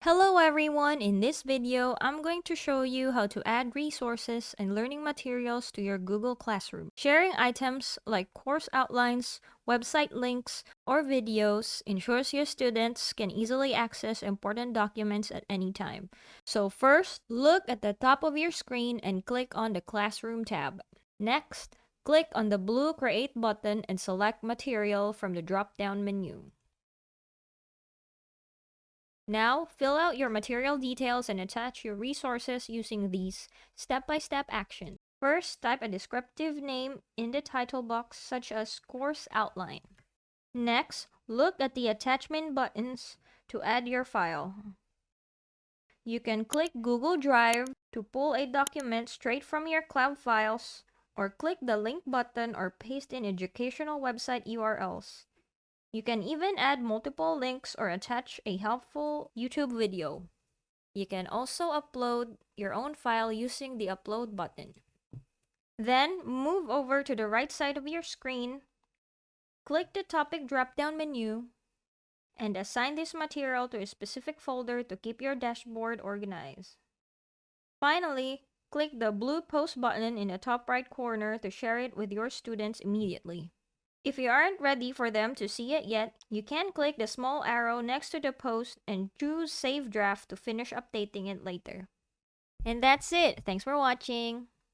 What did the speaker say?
Hello everyone! In this video, I'm going to show you how to add resources and learning materials to your Google Classroom. Sharing items like course outlines, website links, or videos ensures your students can easily access important documents at any time. So first, look at the top of your screen and click on the Classroom tab. Next, click on the blue Create button and select Material from the drop-down menu. Now, fill out your material details and attach your resources using these step-by-step actions. First, type a descriptive name in the title box such as Course Outline. Next, look at the attachment buttons to add your file. You can click Google Drive to pull a document straight from your cloud files, or click the link button or paste in educational website URLs. You can even add multiple links or attach a helpful YouTube video. You can also upload your own file using the upload button. Then move over to the right side of your screen, click the topic drop-down menu, and assign this material to a specific folder to keep your dashboard organized. Finally, click the blue post button in the top right corner to share it with your students immediately. If you aren't ready for them to see it yet, you can click the small arrow next to the post and choose Save Draft to finish updating it later. And that's it. Thanks for watching.